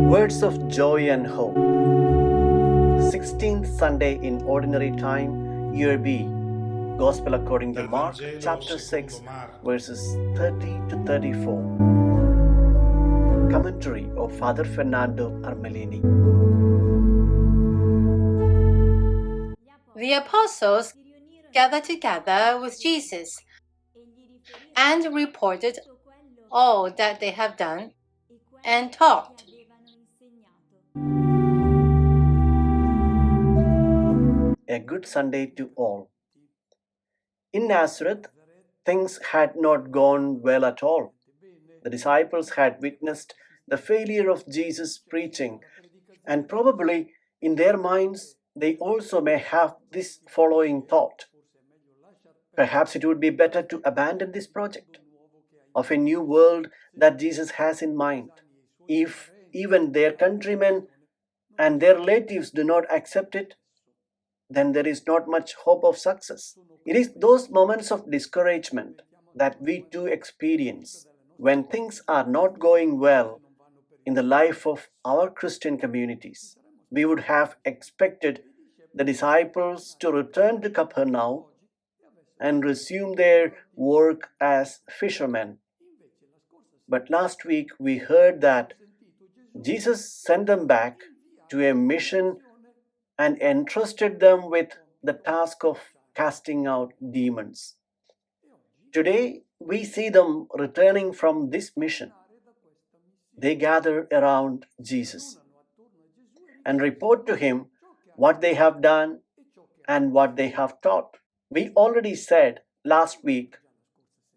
Words of joy and hope. 16th Sunday in Ordinary Time, Year B. Gospel according to Dal Mark, Vangelo chapter secondo 6, Marco. verses 30 to 34. Commentary of Father Fernando Armellini. The apostles gathered together with Jesus and reported all that they have done and taught. A good Sunday to all. In Nazareth, things had not gone well at all. The disciples had witnessed the failure of Jesus' preaching, and probably in their minds they also may have this following thought. Perhaps it would be better to abandon this project of a new world that Jesus has in mind. If even their countrymen and their relatives do not accept it, then there is not much hope of success. It is those moments of discouragement that we too experience when things are not going well in the life of our Christian communities. We would have expected the disciples to return to Capernaum and resume their work as fishermen. But last week we heard that Jesus sent them back to a mission and entrusted them with the task of casting out demons. Today we see them returning from this mission. They gather around Jesus and report to him what they have done and what they have taught. We already said last week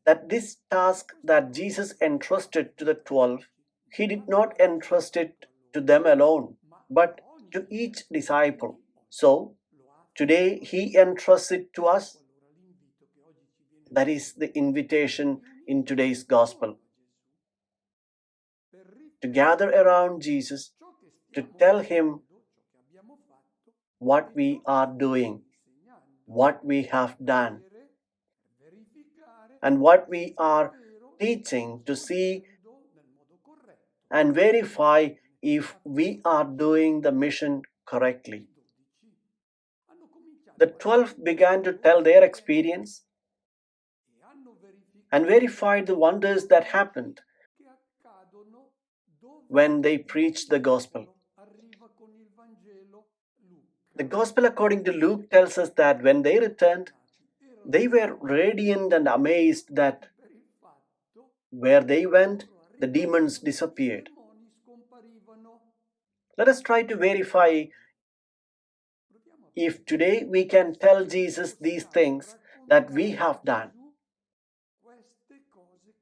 that this task that Jesus entrusted to the 12, he did not entrust it to them alone, but to each disciple. So, today he entrusts it to us. That is the invitation in today's gospel. To gather around Jesus, to tell him what we are doing, what we have done, and what we are teaching, to see and verify if we are doing the mission correctly. The 12 began to tell their experience and verified the wonders that happened when they preached the gospel. The gospel according to Luke tells us that when they returned, they were radiant and amazed that where they went, the demons disappeared. Let us try to verify if today we can tell Jesus these things that we have done.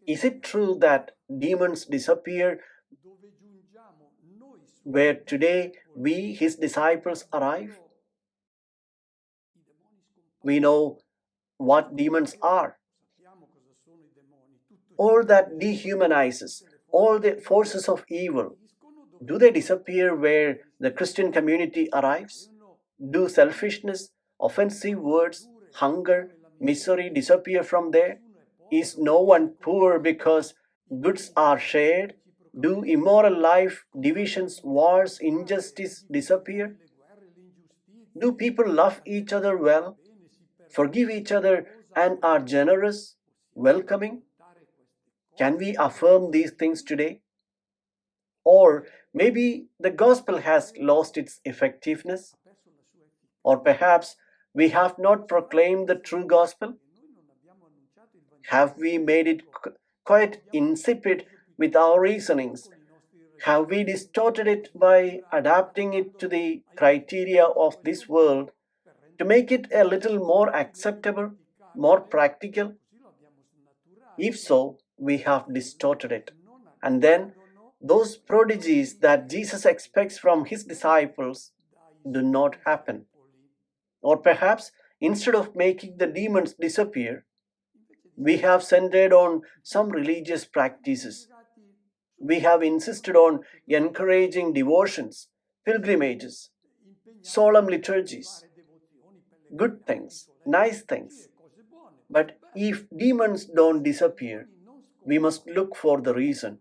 Is it true that demons disappear where today we, his disciples, arrive? We know what demons are. All that dehumanizes, all the forces of evil, do they disappear where the Christian community arrives? Do selfishness, offensive words, hunger, misery disappear from there? Is no one poor because goods are shared? Do immoral life, divisions, wars, injustice disappear? Do people love each other well, forgive each other, and are generous, welcoming? Can we affirm these things today? Or maybe the gospel has lost its effectiveness? Or perhaps we have not proclaimed the true gospel? Have we made it quite insipid with our reasonings? Have we distorted it by adapting it to the criteria of this world to make it a little more acceptable, more practical? If so, we have distorted it. And then those prodigies that Jesus expects from his disciples do not happen. Or perhaps instead of making the demons disappear, we have centered on some religious practices. We have insisted on encouraging devotions, pilgrimages, solemn liturgies, good things, nice things. But if demons don't disappear, we must look for the reason.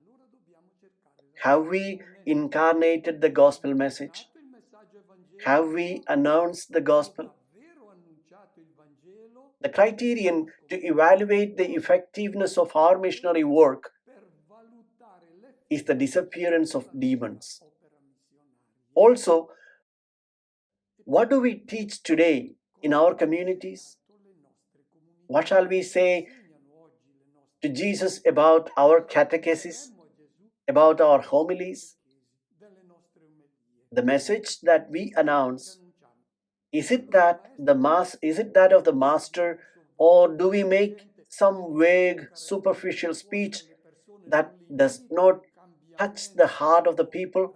Have we incarnated the gospel message? Have we announced the gospel? The criterion to evaluate the effectiveness of our missionary work is the disappearance of demons. Also, what do we teach today in our communities? What shall we say to Jesus about our catechesis, about our homilies? The message that we announce, is it that of the master, or do we make some vague, superficial speech that does not touch the heart of the people,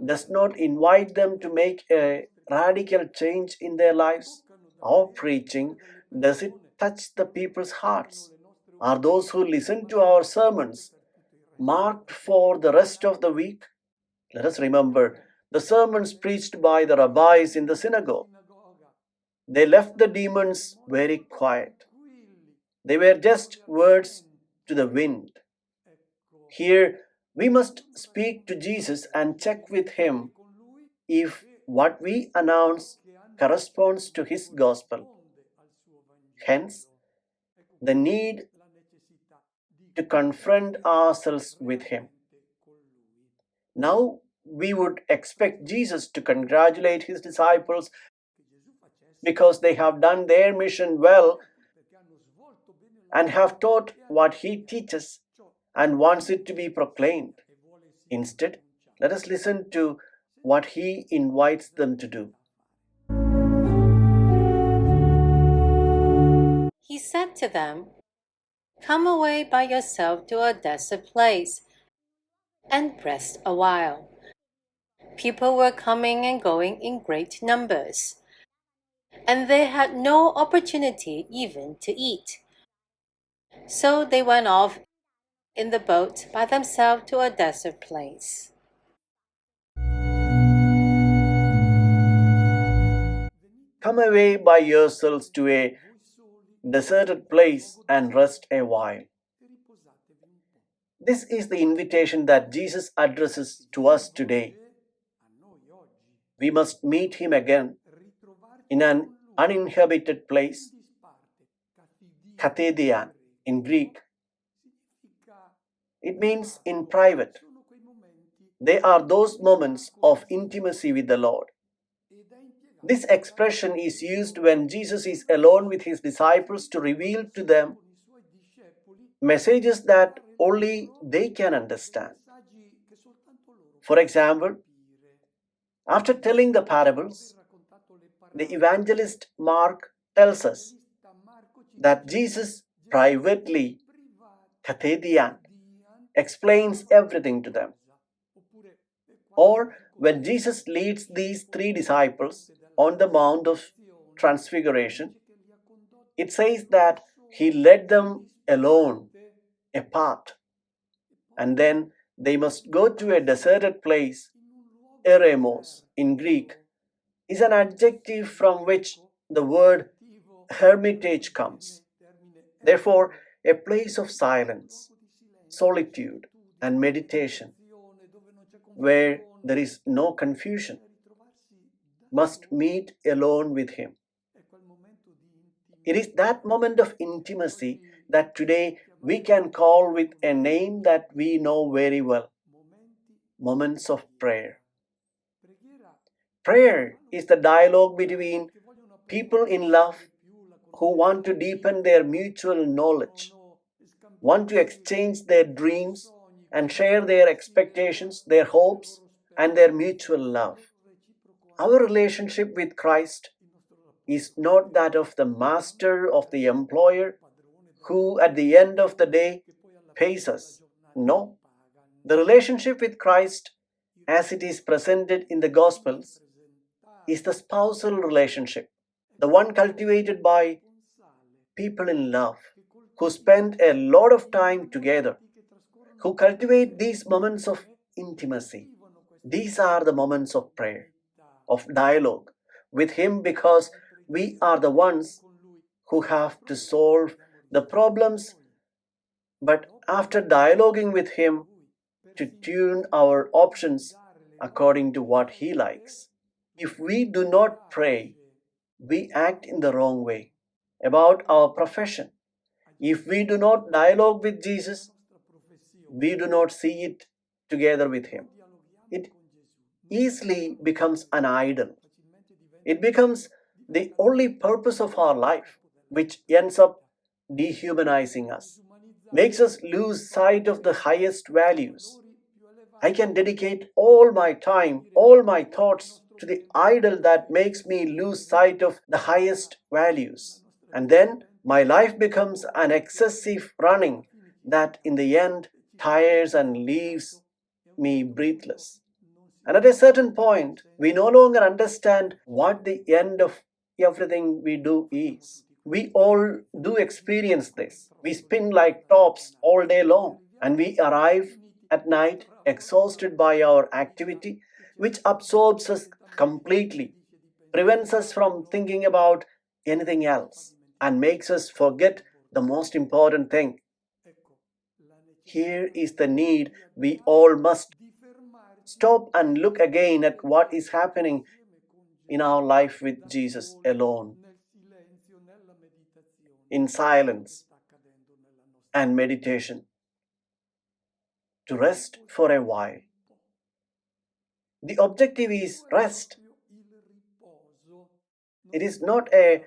does not invite them to make a radical change in their lives? Our preaching, does it touch the people's hearts? Are those who listen to our sermons marked for the rest of the week? Let us remember the sermons preached by the rabbis in the synagogue. They left the demons very quiet. They were just words to the wind. Here, we must speak to Jesus and check with him if what we announce corresponds to his gospel. Hence, the need to confront ourselves with him. Now, we would expect Jesus to congratulate his disciples because they have done their mission well and have taught what he teaches and wants it to be proclaimed. Instead, let us listen to what he invites them to do. He said to them, "Come away by yourself to a desert place and rest a while." People were coming and going in great numbers, and they had no opportunity even to eat. So they went off in the boat by themselves to a desert place. Come away by yourselves to a deserted place and rest a while. This is the invitation that Jesus addresses to us today. We must meet him again in an uninhabited place, kathedian in Greek. It means in private. They are those moments of intimacy with the Lord. This expression is used when Jesus is alone with his disciples to reveal to them messages that only they can understand. For example, after telling the parables, the evangelist Mark tells us that Jesus privately, kathedian, explains everything to them. Or when Jesus leads these three disciples on the Mount of Transfiguration, it says that he led them alone, apart, and then they must go to a deserted place. Eremos in Greek is an adjective from which the word hermitage comes. Therefore, a place of silence, solitude, and meditation, where there is no confusion, must meet alone with him. It is that moment of intimacy that today we can call with a name that we know very well: moments of prayer. Prayer is the dialogue between people in love who want to deepen their mutual knowledge, want to exchange their dreams and share their expectations, their hopes, and their mutual love. Our relationship with Christ is not that of the master, of the employer, who at the end of the day pays us. No. The relationship with Christ, as it is presented in the Gospels, is the spousal relationship, the one cultivated by people in love, who spend a lot of time together, who cultivate these moments of intimacy. These are the moments of prayer, of dialogue with him, because we are the ones who have to solve the problems. But after dialoguing with him, to tune our options according to what He likes. If we do not pray, we act in the wrong way about our profession. If we do not dialogue with Jesus, we do not see it together with Him. It easily becomes an idol. It becomes the only purpose of our life, which ends up dehumanizing us, makes us lose sight of the highest values. I can dedicate all my time, all my thoughts to the idol that makes me lose sight of the highest values. And then my life becomes an excessive running that in the end tires and leaves me breathless. And at a certain point, we no longer understand what the end of everything we do is. We all do experience this. We spin like tops all day long, and we arrive at night exhausted by our activity, which absorbs us completely, prevents us from thinking about anything else, and makes us forget the most important thing. Here is the need we all must stop and look again at what is happening in our life with Jesus alone, in silence and meditation, to rest for a while. The objective is rest. It is not a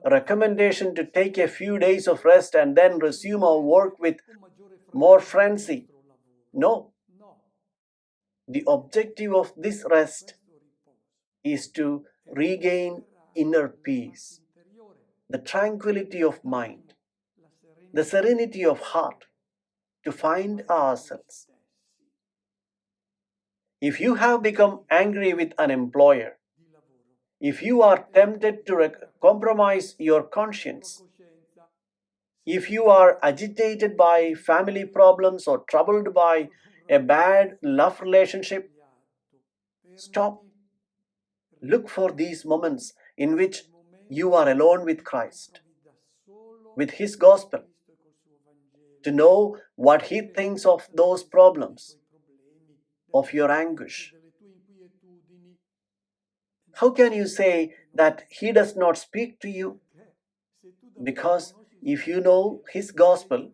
recommendation to take a few days of rest and then resume our work with more frenzy. No. The objective of this rest is to regain inner peace, the tranquility of mind, the serenity of heart, to find ourselves. If you have become angry with an employer, if you are tempted to compromise your conscience, if you are agitated by family problems or troubled by a bad love relationship, stop. Look for these moments in which you are alone with Christ, with His gospel, to know what He thinks of those problems, of your anguish. How can you say that He does not speak to you? Because if you know His gospel,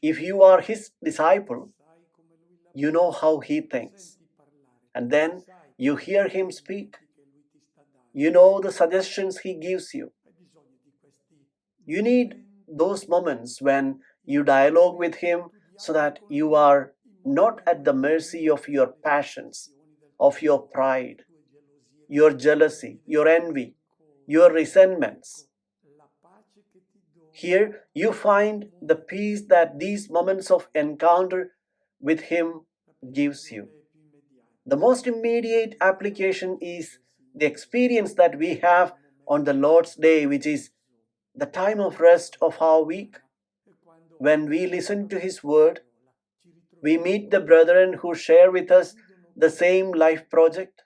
if you are His disciple, you know how He thinks. And then you hear Him speak. You know the suggestions He gives you. You need those moments when you dialogue with Him so that you are not at the mercy of your passions, of your pride, your jealousy, your envy, your resentments. Here you find the peace that these moments of encounter with Him gives you. The most immediate application is the experience that we have on the Lord's Day, which is the time of rest of our week. When we listen to His word, we meet the brethren who share with us the same life project.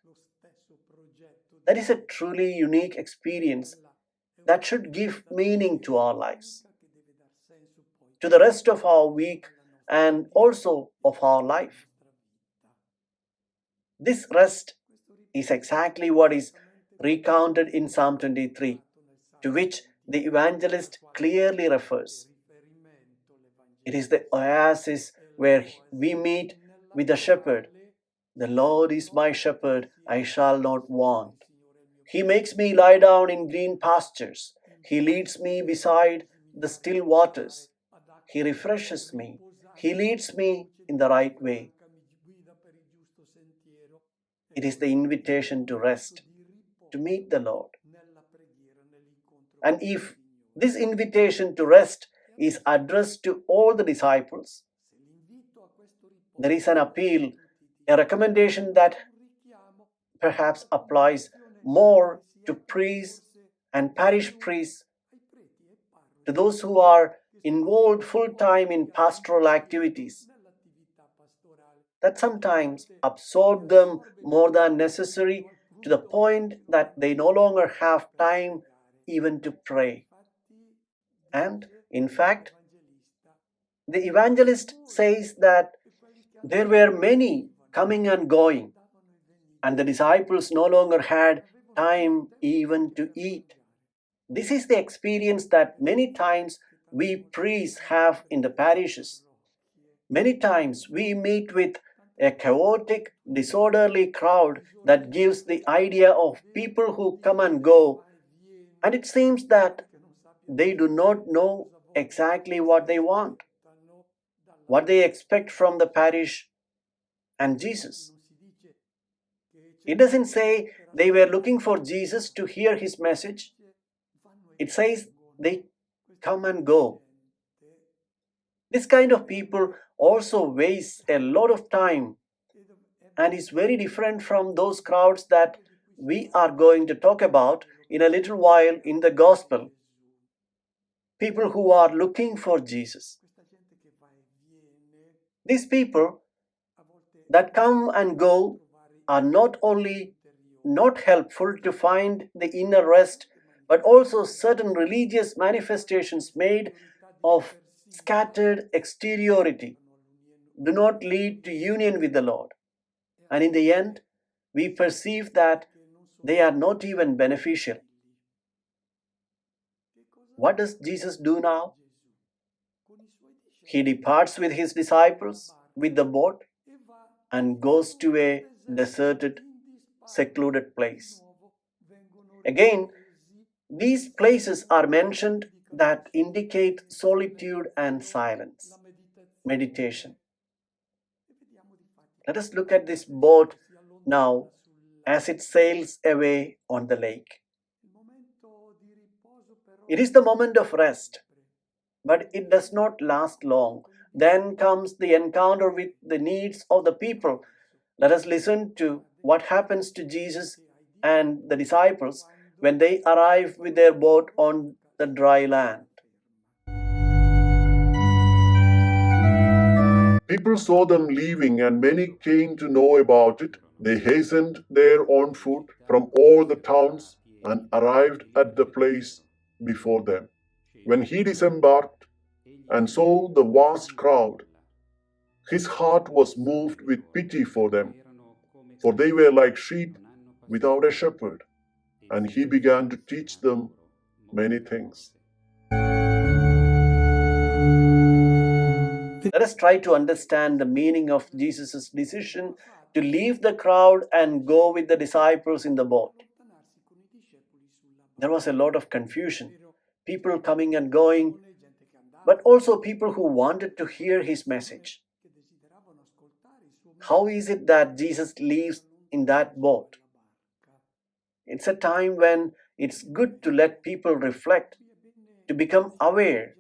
That is a truly unique experience that should give meaning to our lives, to the rest of our week, and also of our life. This rest is exactly what is recounted in Psalm 23, to which the evangelist clearly refers. It is the oasis where we meet with the shepherd. The Lord is my shepherd, I shall not want. He makes me lie down in green pastures. He leads me beside the still waters. He refreshes me. He leads me in the right way. It is the invitation to rest, to meet the Lord. And if this invitation to rest is addressed to all the disciples, there is an appeal, a recommendation that perhaps applies more to priests and parish priests, to those who are involved full-time in pastoral activities, that sometimes absorb them more than necessary, to the point that they no longer have time even to pray. And in fact, the evangelist says that There were many coming and going, and the disciples no longer had time even to eat. This is the experience that many times we priests have in the parishes. Many times we meet with a chaotic, disorderly crowd that gives the idea of people who come and go, and it seems that they do not know exactly what they want, what they expect from the parish and Jesus. It doesn't say they were looking for Jesus to hear his message. It says they come and go. This kind of people also waste a lot of time and is very different from those crowds that we are going to talk about in a little while in the gospel. People who are looking for Jesus. These people that come and go are not only not helpful to find the inner rest, but also certain religious manifestations made of scattered exteriority do not lead to union with the Lord. And in the end, we perceive that they are not even beneficial. What does Jesus do now? He departs with his disciples with the boat and goes to a deserted, secluded place. Again, these places are mentioned that indicate solitude and silence, meditation. Let us look at this boat now as it sails away on the lake. It is the moment of rest, but it does not last long. Then comes the encounter with the needs of the people. Let us listen to what happens to Jesus and the disciples when they arrive with their boat on the dry land. People saw them leaving, and many came to know about it. They hastened there on foot from all the towns and arrived at the place before them. When he disembarked and saw the vast crowd, his heart was moved with pity for them, for they were like sheep without a shepherd, and he began to teach them many things. Let us try to understand the meaning of Jesus' decision to leave the crowd and go with the disciples in the boat. There was a lot of confusion, people coming and going, but also people who wanted to hear his message. How is it that Jesus leaves in that boat? It's a time when it's good to let people reflect, to become aware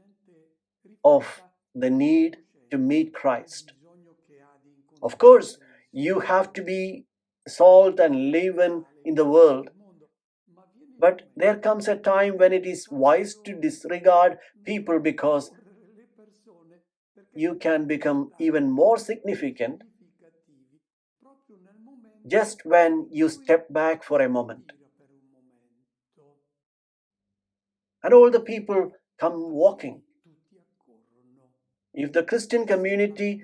of the need to meet Christ. Of course, you have to be salt and leaven in the world, but there comes a time when it is wise to disregard people because you can become even more significant just when you step back for a moment. And all the people come walking. If the Christian community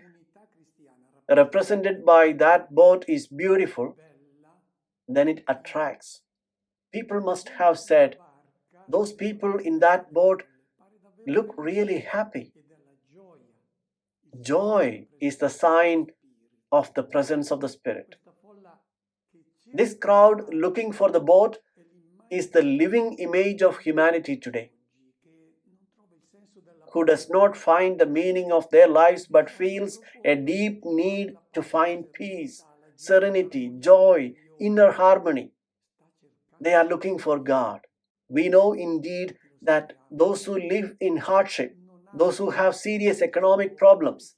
represented by that boat is beautiful, then it attracts. People must have said, those people in that boat look really happy. Joy is the sign of the presence of the Spirit. This crowd looking for the boat is the living image of humanity today, who does not find the meaning of their lives but feels a deep need to find peace, serenity, joy, inner harmony. They are looking for God. We know indeed that those who live in hardship, those who have serious economic problems,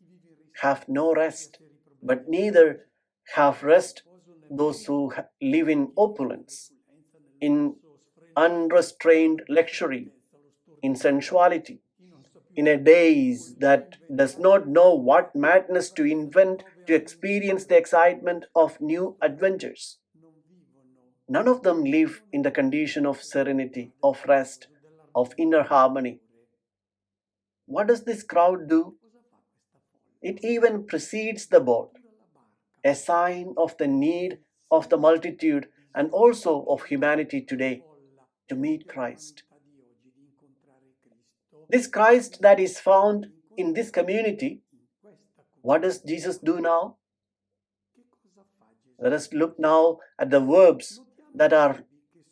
have no rest, but neither have rest those who live in opulence, in unrestrained luxury, in sensuality, in a daze that does not know what madness to invent to experience the excitement of new adventures. None of them live in the condition of serenity, of rest, of inner harmony. What does this crowd do? It even precedes the boat, a sign of the need of the multitude and also of humanity today to meet Christ. This Christ that is found in this community, what does Jesus do now? Let us look now at the verbs that are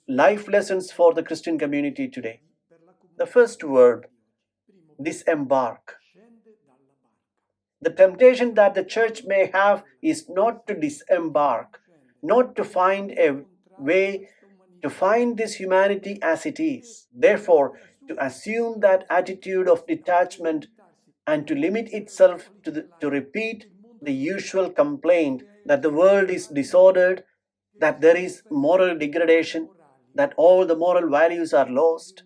life lessons for the Christian community today. The first verb, disembark. The temptation that the church may have is not to disembark, not to find a way to find this humanity as it is. Therefore, to assume that attitude of detachment and to limit itself to repeat the usual complaint that the world is disordered, that there is moral degradation, that all the moral values are lost.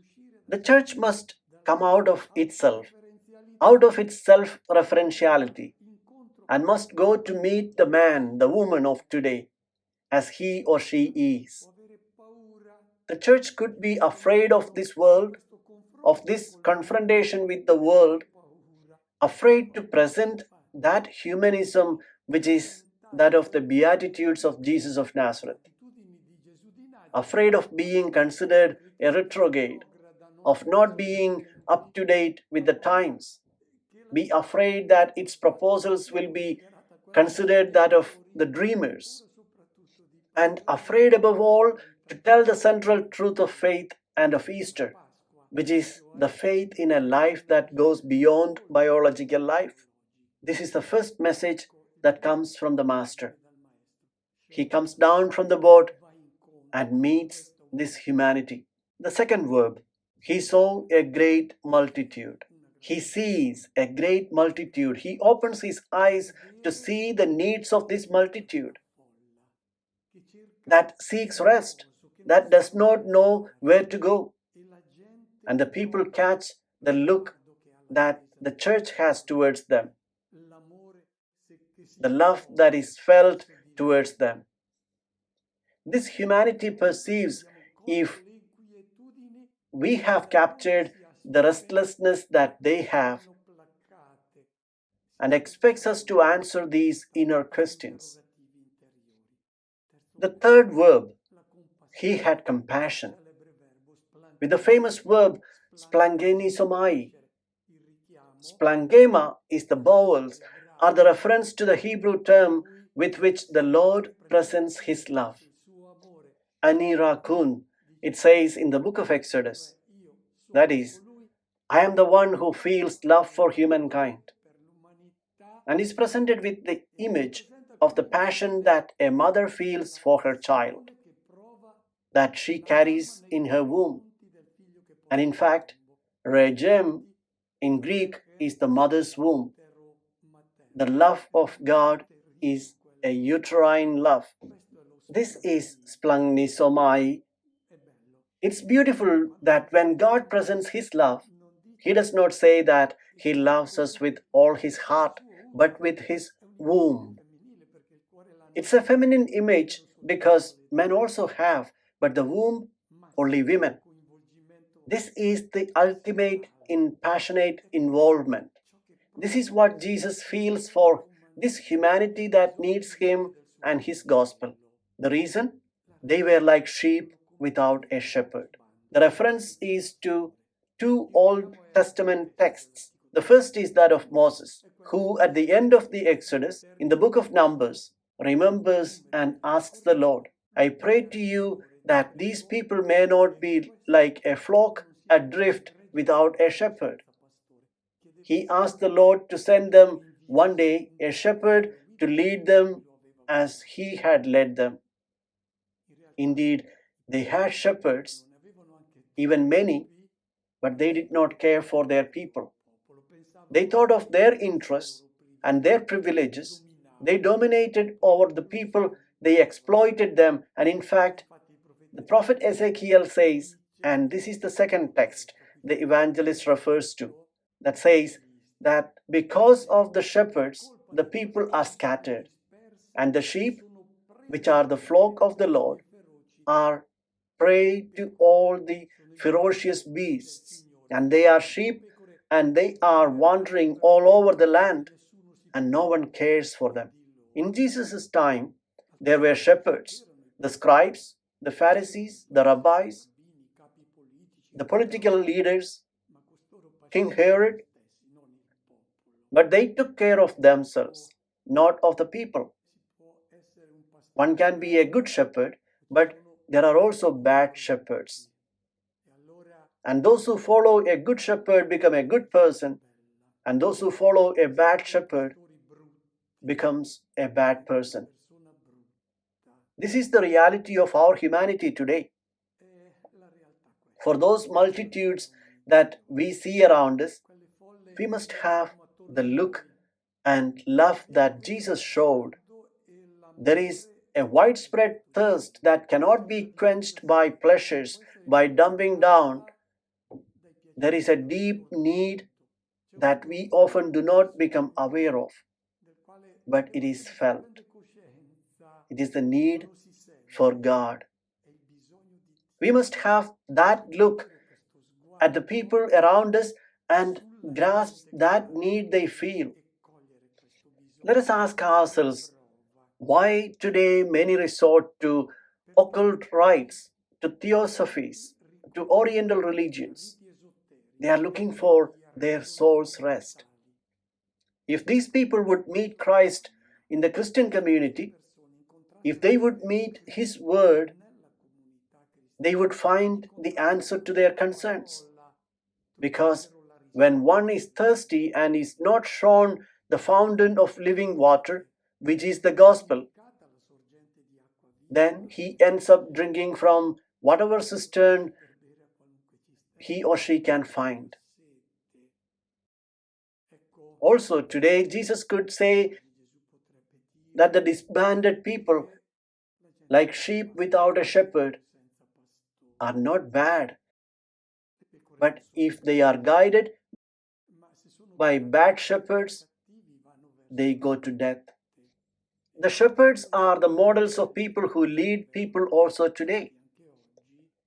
The church must come out of its self-referentiality, and must go to meet the man, the woman of today, as he or she is. The church could be afraid of this world, of this confrontation with the world, afraid to present that humanism which is that of the Beatitudes of Jesus of Nazareth, afraid of being considered a retrograde, of not being up to date with the times, be afraid that its proposals will be considered that of the dreamers, and afraid above all to tell the central truth of faith and of Easter, which is the faith in a life that goes beyond biological life. This is the first message that comes from the Master. He comes down from the boat and meets this humanity. The second verb, he saw a great multitude. He sees a great multitude. He opens his eyes to see the needs of this multitude that seeks rest, that does not know where to go. And the people catch the look that the church has towards them, the love that is felt towards them. This humanity perceives if we have captured the restlessness that they have and expects us to answer these inner questions. The third verb, he had compassion. With the famous verb splangenisomai. Splangema is the bowels, are the reference to the Hebrew term with which the Lord presents his love. Anirakun, it says in the book of Exodus. That is, I am the one who feels love for humankind, and is presented with the image of the passion that a mother feels for her child, that she carries in her womb. And in fact, regem in Greek is the mother's womb. The love of God is a uterine love. This is splagnisomai. It's beautiful that when God presents his love, he does not say that he loves us with all his heart, but with his womb. It's a feminine image because men also have, but the womb, only women. This is the ultimate in passionate involvement. This is what Jesus feels for this humanity that needs him and his gospel. The reason? They were like sheep without a shepherd. The reference is to two Old Testament texts. The first is that of Moses, who at the end of the Exodus, in the book of Numbers, remembers and asks the Lord, I pray to you that these people may not be like a flock adrift without a shepherd. He asked the Lord to send them one day a shepherd to lead them as he had led them. Indeed, they had shepherds, even many, but they did not care for their people. They thought of their interests and their privileges. They dominated over the people, they exploited them, and in fact, the prophet Ezekiel says, and this is the second text the evangelist refers to, that says that because of the shepherds, the people are scattered, and the sheep, which are the flock of the Lord, are prey to all the ferocious beasts, and they are sheep and they are wandering all over the land. and no one cares for them. In Jesus' time, there were shepherds, the scribes, the Pharisees, the rabbis, the political leaders, King Herod, but they took care of themselves, not of the people. One can be a good shepherd, but there are also bad shepherds. And those who follow a good shepherd become a good person, and those who follow a bad shepherd becomes a bad person. This is the reality of our humanity today. For those multitudes that we see around us, we must have the look and love that Jesus showed. There is a widespread thirst that cannot be quenched by pleasures, by dumbing down. There is a deep need that we often do not become aware of, but it is felt. It is the need for God. We must have that look at the people around us and grasp that need they feel. Let us ask ourselves why today many resort to occult rites, to theosophies, to Oriental religions. They are looking for their soul's rest. If these people would meet Christ in the Christian community, if they would meet His Word, they would find the answer to their concerns. Because when one is thirsty and is not shown the fountain of living water, which is the gospel, then he ends up drinking from whatever cistern he or she can find. Also, today, Jesus could say that the disbanded people, like sheep without a shepherd, are not bad. But if they are guided by bad shepherds, they go to death. The shepherds are the models of people who lead people also today.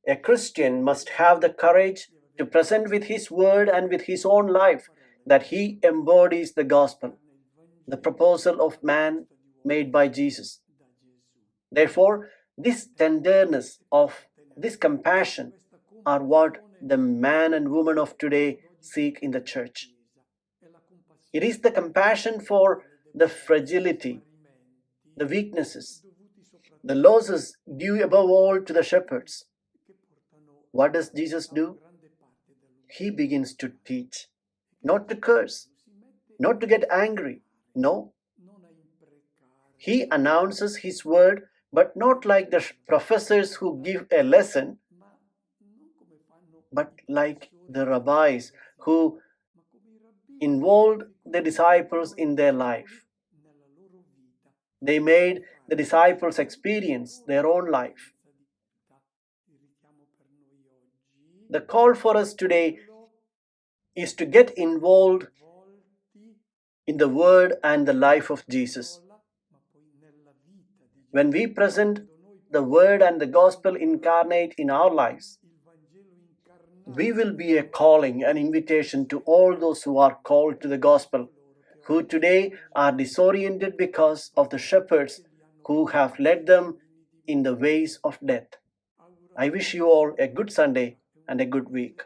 A Christian must have the courage to present with his word and with his own life that he embodies the gospel, the proposal of man made by Jesus. Therefore, this tenderness of this compassion are what the man and woman of today seek in the church. It is the compassion for the fragility, the weaknesses, the losses due above all to the shepherds. What does Jesus do? He begins to teach, not to curse, not to get angry. No. He announces his word, but not like the professors who give a lesson, but like the rabbis who involved the disciples in their life. They made the disciples experience their own life. The call for us today is to get involved in the word and the life of Jesus. When we present the word and the gospel incarnate in our lives, we will be a calling, an invitation to all those who are called to the gospel, who today are disoriented because of the shepherds who have led them in the ways of death. I wish you all a good Sunday and a good week.